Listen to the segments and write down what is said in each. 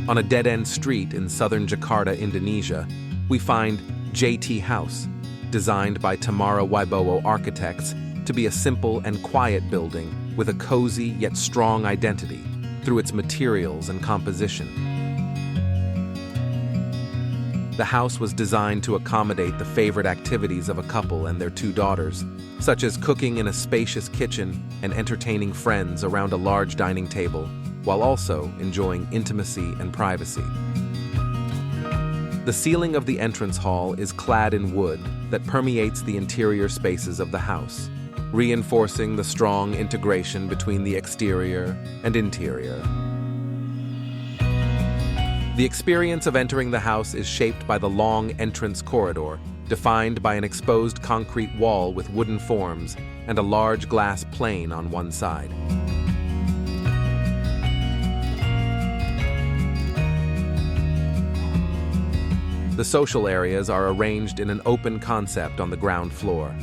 On a dead-end street in southern Jakarta, Indonesia, we find JT House, designed by Tamara Wibowo Architects to be a simple and quiet building with a cozy yet strong identity through its materials and composition. The house was designed to accommodate the favorite activities of a couple and their 2 daughters, such as cooking in a spacious kitchen and entertaining friends around a large dining table, while also enjoying intimacy and privacy. The ceiling of the entrance hall is clad in wood that permeates the interior spaces of the house, reinforcing the strong integration between the exterior and interior. The experience of entering the house is shaped by the long entrance corridor, defined by an exposed concrete wall with wooden forms and a large glass plane on one side. The social areas are arranged in an open concept on the ground floor.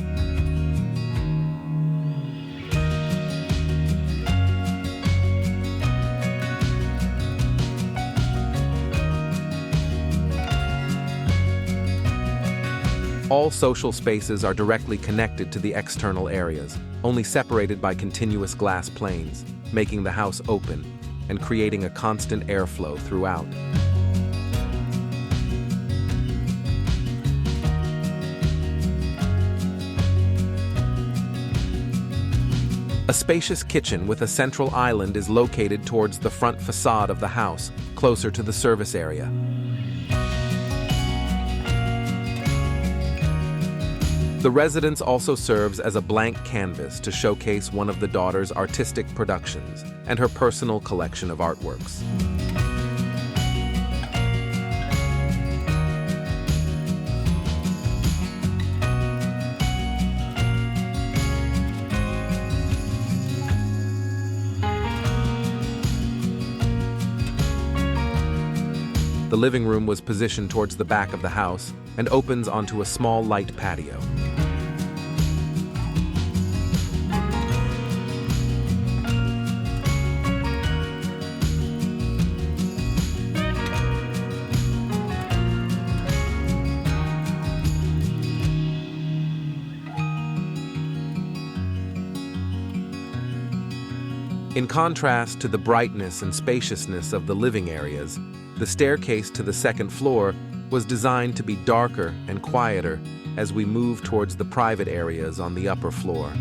All social spaces are directly connected to the external areas, only separated by continuous glass planes, making the house open and creating a constant airflow throughout. A spacious kitchen with a central island is located towards the front facade of the house, closer to the service area. The residence also serves as a blank canvas to showcase one of the daughter's artistic productions and her personal collection of artworks. The living room was positioned towards the back of the house and opens onto a small light patio. In contrast to the brightness and spaciousness of the living areas, the staircase to the second floor was designed to be darker and quieter as we move towards the private areas on the upper floor.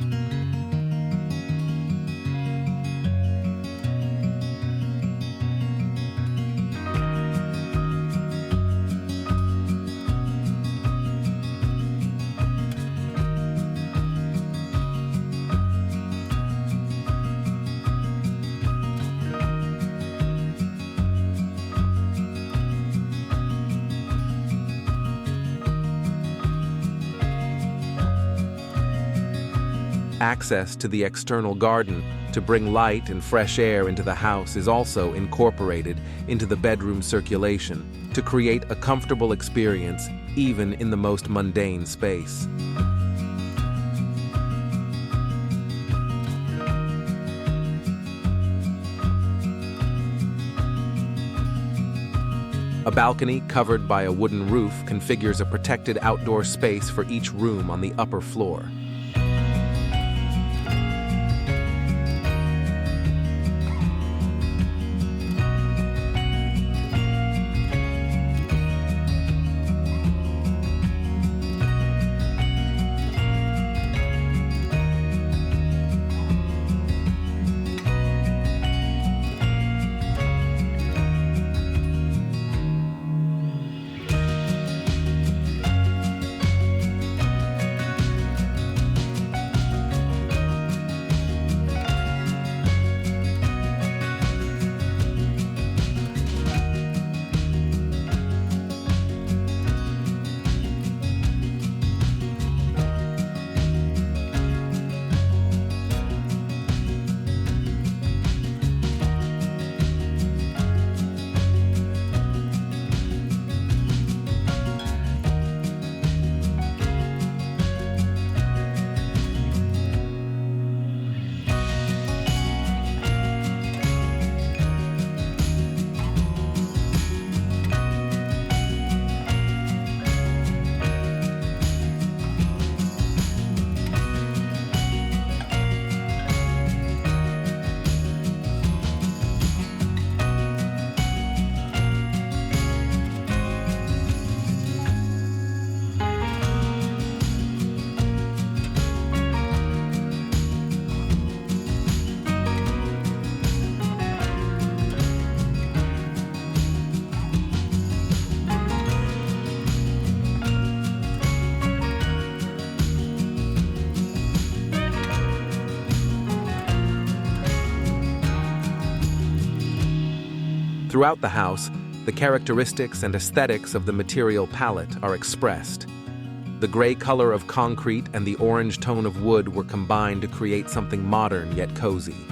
Access to the external garden to bring light and fresh air into the house is also incorporated into the bedroom circulation to create a comfortable experience even in the most mundane space. A balcony covered by a wooden roof configures a protected outdoor space for each room on the upper floor. Throughout the house, the characteristics and aesthetics of the material palette are expressed. The gray color of concrete and the orange tone of wood were combined to create something modern yet cozy.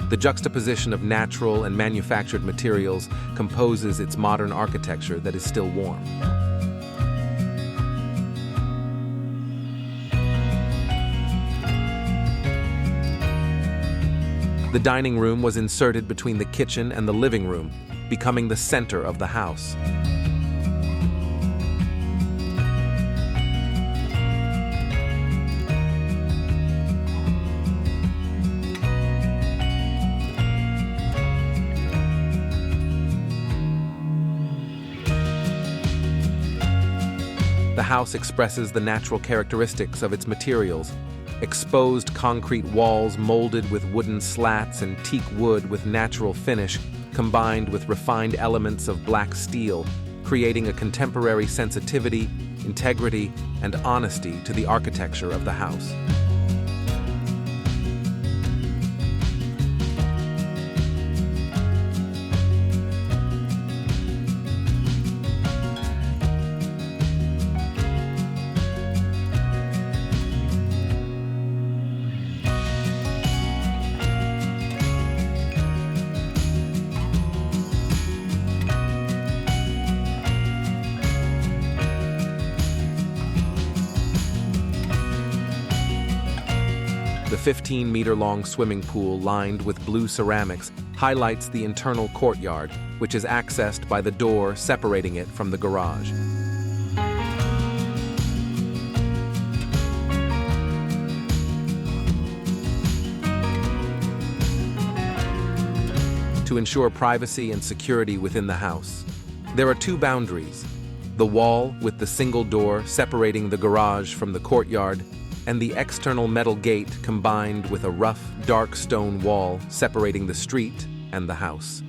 The juxtaposition of natural and manufactured materials composes its modern architecture that is still warm. The dining room was inserted between the kitchen and the living room, becoming the center of the house. The house expresses the natural characteristics of its materials. Exposed concrete walls molded with wooden slats and teak wood with natural finish, combined with refined elements of black steel, creating a contemporary sensitivity, integrity, and honesty to the architecture of the house. The 15-meter-long swimming pool lined with blue ceramics highlights the internal courtyard, which is accessed by the door separating it from the garage. To ensure privacy and security within the house, there are two boundaries: the wall with the single door separating the garage from the courtyard, and the external metal gate combined with a rough, dark stone wall separating the street and the house.